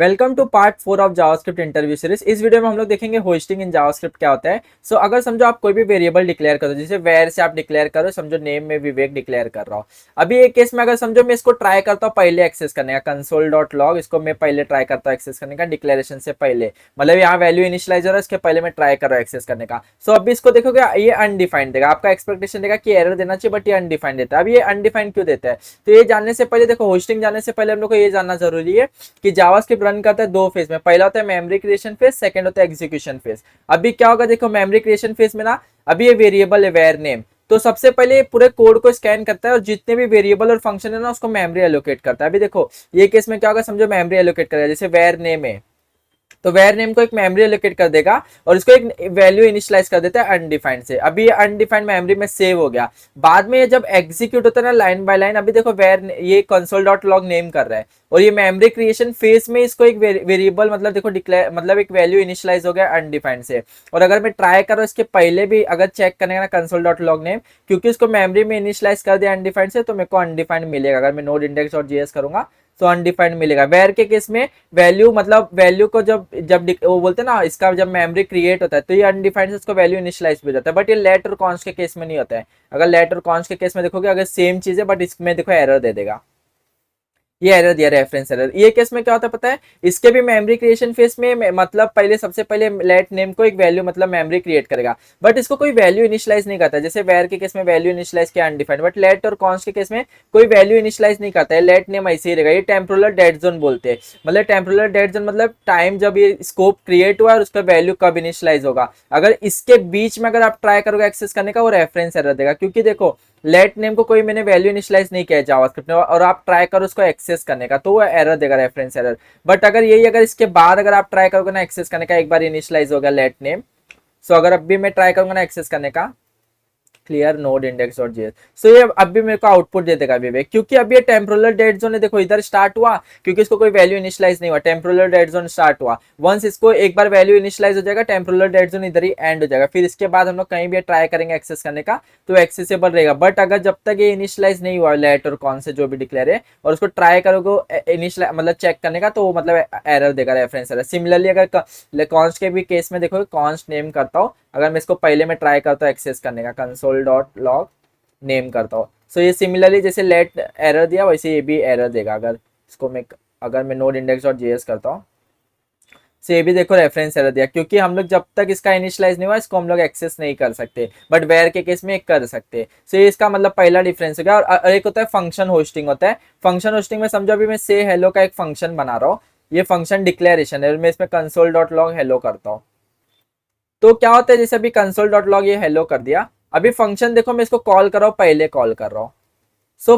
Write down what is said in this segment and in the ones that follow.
Welcome to part 4 of JavaScript interview series. इस video में हम लोग देखेंगे होस्टिंग इन जावास्क्रिप्ट क्या होता है। अगर समझो आप कोई भी वेरिएबल डिक्लेयर करो, जैसे वेयर से आप डिक्लेयर करो, समझो नेम में विवेक डिक्लेयर कर रहा हूँ। अभी एक केस में अगर समझो मैं इसको ट्राई करता हूँ पहले एक्सेस करने का, कंसोल डॉट लॉग, इसको मैं पहले ट्राई करता हूँ एक्सेस करने का डिक्लेरेशन से पहले, मतलब यहाँ वैल्यू इनिशियलाइज हो रहा है, इसके पहले मैं ट्राई कर रहा हूँ एक्सेस करने का। अभी इसको देखोगे ये अनडिफाइंड देगा, आपका एक्सपेक्टेशन देगा कि एरर देना चाहिए, बट ये अनडिफाइंड देता है। अब ये अनडिफाइंड क्यों देता है, तो ये जानने से पहले देखो, होस्टिंग जानने से पहले हम लोग को ये जानना जरूरी है कि जावास्क्रिप्ट रन करता है दो फेज में। पहला होता है मेमोरी क्रिएशन फेज, सेकंड होता है एग्जीक्यूशन फेज। अभी क्या होगा देखो, मेमोरी क्रिएशन फेज में ना, अभी ये वेरिएबल है वेयर नेम, तो सबसे पहले पूरे कोड को स्कैन करता है और जितने भी वेरिएबल और फंक्शन है ना उसको मेमोरी एलोकेट करता है। अभी देखो ये केस में क्या होगा, समझो मेमोरी एलोकेट करेगा, जैसे वेयर नेम है तो वेयर नेम को एक मेमोरी एलोकेट कर देगा और इसको एक वैल्यू इनिशियलाइज कर देता है अनडिफाइंड से। अभी ये अनडिफाइंड मेमोरी में सेव हो गया। बाद में ये जब एग्जीक्यूट होता है ना लाइन बाय लाइन, अभी देखो वेयर ये कंसोल डॉट लॉग नेम कर रहा है और ये मेमोरी क्रिएशन फेज में इसको एक वेरिएबल मतलब देखो डिक्लेयर, मतलब एक वैल्यू इनिशियलाइज हो गया अनडिफाइंड से। और अगर मैं ट्राई करूँ इसके पहले भी अगर चेक करने का ना कंसोल डॉट लॉग नेम, क्योंकि इसको मेमोरी में इनिशियलाइज कर दिया अनडिफाइंड से, तो मेरे को अनडिफाइंड मिलेगा। अगर मैं नोड इंडेक्स और जीएस करूंगा तो अनडिफाइंड मिलेगा। वेयर के केस में वैल्यू मतलब वैल्यू को जब जब वो बोलते हैं ना, इसका जब मेमोरी क्रिएट होता है तो ये अनडिफाइंड से इसको वैल्यू इनिशियलाइज भी जाता है, बट ये लेट और कॉन्स्ट के केस में नहीं होता है। अगर लेट और कॉन्स्ट के केस में देखोगे अगर सेम चीज है बट इसमें देखो एरर दे देगा, ये एरर दिया रेफरेंस एरर। ये केस में क्या होता है पता है, इसके भी मेमोरी क्रिएशन फेस में मतलब पहले सबसे पहले लेट नेम को एक वैल्यू मतलब मेमोरी क्रिएट करेगा, बट इसको कोई वैल्यू इनिशियलाइज नहीं करता। जैसे वेयर के केस में वैल्यू इनिशियलाइज किया अनडिफाइंड, बट लेट और कॉन्स्ट के केस में कोई वैल्यू इनिशियलाइज नहीं करता है, लेट नेम ऐसे ही रहेगा। ये टेम्पोरल डेड जोन बोलते हैं, मतलब टेम्पोरल डेड जोन मतलब टाइम जब ये स्कोप क्रिएट हुआ और उसका वैल्यू कब इनिशियलाइज होगा। अगर इसके बीच में अगर आप ट्राई करोगे एक्सेस करने का, वो रेफरेंस एरर देगा, क्योंकि देखो लेट नेम को कोई मैंने वैल्यू इनिशियलाइज नहीं किया जावास्क्रिप्ट में और आप ट्राई करो उसको एक्सेस करने का, तो वो एरर देगा रेफरेंस एरर। बट अगर यही अगर इसके बाद अगर आप ट्राई करोगे ना एक्सेस करने का, एक बार इनिशियलाइज हो गया लेट नेम, अगर अभी मैं ट्राई करूंगा ना एक्सेस करने का clear node index dot JS, ये अब भी मेरे को आउटपुट दे देगा विवेक, क्योंकि अभी ये टेम्पोरल डेड जोन है, देखो इधर स्टार्ट हुआ क्योंकि इसको कोई वैल्यू इनिशियलाइज नहीं हुआ, टेम्पोरल डेड जोन स्टार्ट हुआ। वंस इसको एक बार वैल्यू इनिशियलाइज हो जाएगा टेम्पोरल डेड जोन इधर ही एंड हो जाएगा, फिर इसके बाद हम लोग कहीं भी ट्राई करेंगे एक्सेस करने का तो एक्सेसिबल रहेगा। बट अगर जब तक ये इनिशियलाइज नहीं हुआ लेट और कौन से जो भी डिक्लेयर है और उसको ट्राई करोगे इनिशियलाइज मतलब चेक करने का, तो मतलब एरर देगा रेफरेंस एरर। सिमिलरली अगर कॉन्स्ट के भी केस में देखोगे, कॉन्स्ट नेम करता हूँ, अगर मैं इसको पहले में ट्राई करता हूँ एक्सेस करने का कंसोल डॉट लॉग नेम करता हूँ, ये सिमिलरली जैसे लेट एरर दिया वैसे ये भी एरर देगा। अगर मैं नोड इंडेक्स डॉट जेएस करता हूँ, ये भी देखो रेफरेंस एरर दिया, क्योंकि हम लोग जब तक इसका इनिशियलाइज नहीं हुआ इसको हम लोग एक्सेस नहीं कर सकते, बट वेयर के केस में कर सकते। ये इसका मतलब पहला डिफरेंस हो गया। और एक होता है फंक्शन होस्टिंग होता है। फंक्शन होस्टिंग में समझो अभी मैं से हेलो का एक फंक्शन बना रहा हूँ, ये फंक्शन डिक्लेरेशन है, मैं इसमें कंसोल डॉट लॉग हेलो करता हूँ, तो क्या होता है जैसे अभी कंसोल डॉट लॉग ये हेलो कर दिया, अभी फंक्शन देखो मैं इसको कॉल कर रहा हूँ, पहले कॉल कर रहा हूँ।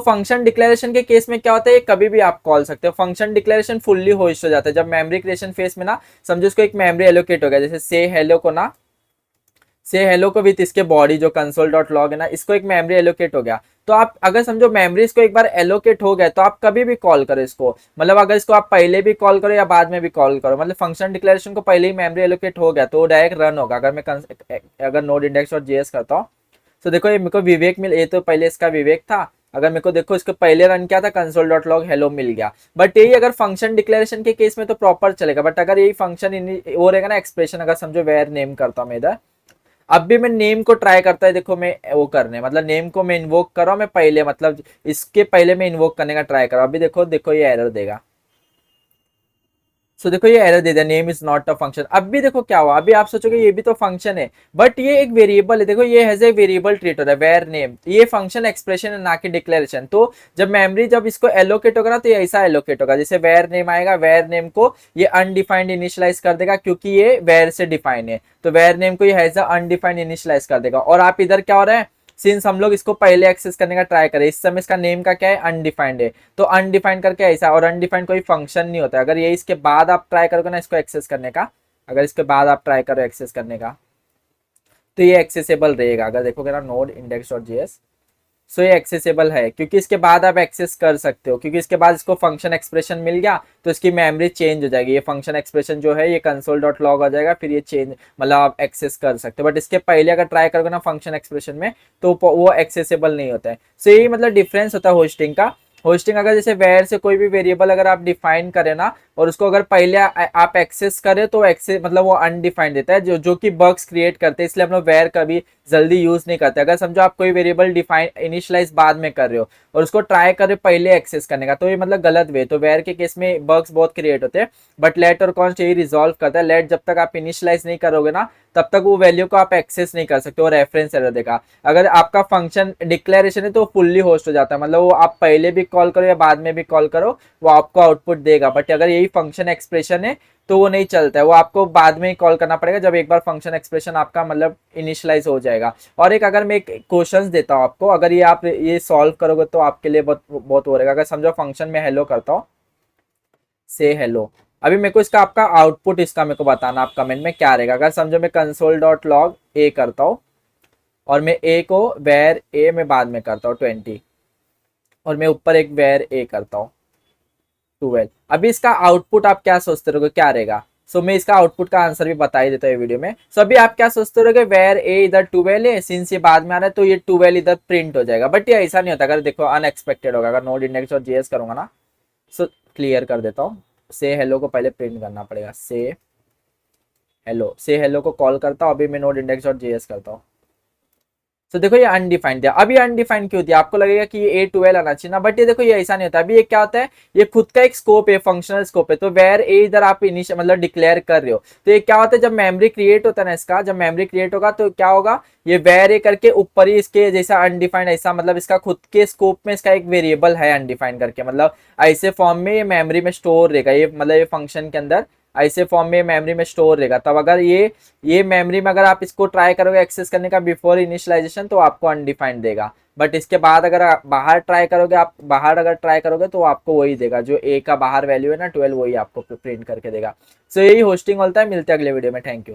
फंक्शन डिक्लेरेशन के केस में क्या होता है, कभी भी आप कॉल सकते हो। फंक्शन डिक्लेरेशन फुल्ली होस्ट हो जाता है जब मेमोरी क्रिएशन फेस में ना, समझो इसको एक मेमोरी एलोकेट हो गया, जैसे से हेलो को ना, से हेलो को विथ इसके बॉडी जो कंसोल डॉट लॉग है ना, इसको एक मेमोरी एलोकेट हो गया। तो आप अगर समझो मेमोरी इसको एक बार एलोकेट हो गया तो आप कभी भी कॉल करो इसको, मतलब अगर इसको आप पहले भी कॉल करो या बाद में भी कॉल करो, मतलब फंक्शन डिक्लेरेशन को पहले ही मेमोरी एलोकेट हो गया तो डायरेक्ट रन होगा। अगर नोड इंडेक्स और जेएस करता हूँ तो देखो ये मेरे को विवेक मिल, ये तो पहले इसका विवेक था, अगर मेरे को देखो इसको पहले रन किया था कंसोल डॉट लॉग हेलो मिल गया। बट यही अगर फंक्शन डिक्लेरेशन के केस में तो प्रॉपर चलेगा, बट अगर यही फंक्शन वो रहेगा ना एक्सप्रेशन, अगर समझो वेयर नेम करता हूँ मैं इधर, अब भी मैं नेम को ट्राई करता है, देखो मैं वो करने मतलब नेम को मैं इन्वोक कर रहा हूँ मैं पहले, मतलब इसके पहले मैं इन्वोक करने का ट्राई कर रहा हूँ। अभी देखो देखो ये एरर देगा, देखो ये एरर दे दिया, name is not a function. अब भी देखो क्या हुआ, अभी आप सोचोगे ये भी तो फंक्शन है बट ये एक वेरिएबल है, देखो ये हैज ए वेरिएबल ट्रीट हो रहा है वेयर नेम, ये फंक्शन एक्सप्रेशन है ना कि डिक्लेरेशन। तो जब मेमोरी जब इसको एलोकेट होगा ना तो ये ऐसा एलोकेट होगा, जैसे वेयर नेम आएगा, वेयर नेम को ये अनडिफाइंड इनिशियलाइज कर देगा क्योंकि ये वेयर से डिफाइन है, तो वेयर नेम को ये हैज अ अनडिफाइंड इनिशियलाइज कर देगा। और आप इधर क्या हो रहा है, सिंस हम लोग इसको पहले एक्सेस करने का ट्राई करें, इस समय इसका नेम का क्या है अनडिफाइंड है, तो अनडिफाइंड करके ऐसा, और अनडिफाइंड कोई फंक्शन नहीं होता है। अगर ये इसके बाद आप ट्राई करोगे ना इसको एक्सेस करने का, अगर इसके बाद आप ट्राई करो एक्सेस करने का तो ये एक्सेसिबल रहेगा। अगर देखोगे ना नोड इंडेक्स डॉट जेएस, ये एक्सेसिबल है क्योंकि इसके बाद आप एक्सेस कर सकते हो, क्योंकि इसके बाद इसको फंक्शन एक्सप्रेशन मिल गया तो इसकी मेमोरी चेंज हो जाएगी, ये फंक्शन एक्सप्रेशन जो है ये कंसोल डॉट लॉग आ जाएगा, फिर ये चेंज मतलब आप एक्सेस कर सकते हो। बट इसके पहले अगर ट्राई करोगे ना फंक्शन एक्सप्रेशन में तो वो एक्सेसिबल नहीं होता है। यही मतलब डिफरेंस होता है होस्टिंग का। होस्टिंग अगर जैसे वेयर से कोई भी वेरिएबल अगर आप डिफाइन करें ना और उसको अगर पहले आप एक्सेस करें तो एक्सेस मतलब वो अनडिफाइंड देता है जो जो कि बग्स क्रिएट करते हैं, इसलिए हम लोग वेयर कभी जल्दी यूज नहीं करते। अगर समझो आप कोई वेरिएबल डिफाइन इनिशियलाइज बाद में कर रहे हो और उसको ट्राई कर रहे हो पहले एक्सेस करने का, तो ये मतलब गलत वे। तो वेयर के केस में बग्स बहुत क्रिएट होते हैं, बट लेट और कॉन्स्ट यही रिजॉल्व करता है। लेट जब तक आप इनिशियलाइज नहीं करोगे ना तब तक वो वैल्यू को आप एक्सेस नहीं कर सकते, वो रेफरेंस एरर देगा। अगर आपका फंक्शन डिक्लेरेशन है तो फुल्ली होस्ट हो जाता है, मतलब वो आप पहले भी कॉल करो या बाद में भी कॉल करो वो आपको आउटपुट देगा। बट अगर यही फंक्शन एक्सप्रेशन है तो वो नहीं चलता है, वो आपको बाद में ही कॉल करना पड़ेगा जब एक बार फंक्शन एक्सप्रेशन आपका मतलब इनिशियलाइज हो जाएगा। और एक अगर मैं एक क्वेश्चंस देता हूँ आपको, अगर ये आप ये सॉल्व करोगे तो आपके लिए बहुत बहुत हो रहेगा। अगर समझो फंक्शन में हेलो करता हूँ, से हेलो, अभी मेरे को इसका आपका आउटपुट इसका मेरे को बताना आप कमेंट में क्या रहेगा। अगर समझो मैं कंसोल डॉट लॉग ए करता हूँ और मैं ए को वेर ए में बाद में करता हूँ 20 और मैं ऊपर एक वेर ए करता हूँ 12, अभी इसका आउटपुट आप क्या सोचते रहोगे क्या रहेगा? सो मैं इसका आउटपुट का आंसर भी बता ही देता हूँ वीडियो में। सो अभी आप क्या सोचते रहोगे, वेर ए इधर 12 है, सिंस ये बाद में आ रहा है तो ये 12 इधर प्रिंट हो जाएगा, बट ये ऐसा नहीं होता। अगर देखो अनएक्सपेक्टेड होगा, अगर नोड इंडेक्स और जेएस करूंगा ना, सो क्लियर कर देता हूँ। से हेलो को पहले प्रिंट करना पड़ेगा, से हेलो को कॉल करता हूँ, अभी मैं नोड इंडेक्स डॉट जेएस करता हूँ। तो देखो ये अनडिफाइंड दिया। अभी अनडिफाइंड क्यों दिया? आपको लगेगा कि ये A12 आना चाहिए ना, बट ये देखो ये ऐसा नहीं होता। अभी ये क्या होता है, ये खुद का एक स्कोप है, फंक्शनल स्कोप है। तो वेर ए इधर आप इनिशियल मतलब डिक्लेयर कर रहे हो, तो ये क्या होता है जब मेमोरी क्रिएट होता है ना, इसका जब मेमोरी क्रिएट होगा तो क्या होगा, ये वेर ए करके ऊपर ही इसके जैसा अनडिफाइंड ऐसा मतलब इसका खुद के स्कोप में इसका एक वेरिएबल है अनडिफाइंड करके, मतलब ऐसे फॉर्म में ये मेमोरी में स्टोर रहेगा, ये मतलब ये फंक्शन के अंदर ऐसे फॉर्म में मेमोरी में स्टोर रहेगा। तब अगर ये मेमोरी में अगर आप इसको ट्राई करोगे एक्सेस करने का बिफोर इनिशियलाइजेशन तो आपको अनडिफाइंड देगा। बट इसके बाद अगर आप बाहर ट्राई करोगे, आप बाहर अगर ट्राई करोगे तो आपको वही देगा, जो ए का बाहर वैल्यू है ना 12 वही आपको प्रिंट करके देगा। सो यही होस्टिंग होता है। मिलते हैं अगले वीडियो में, थैंक यू।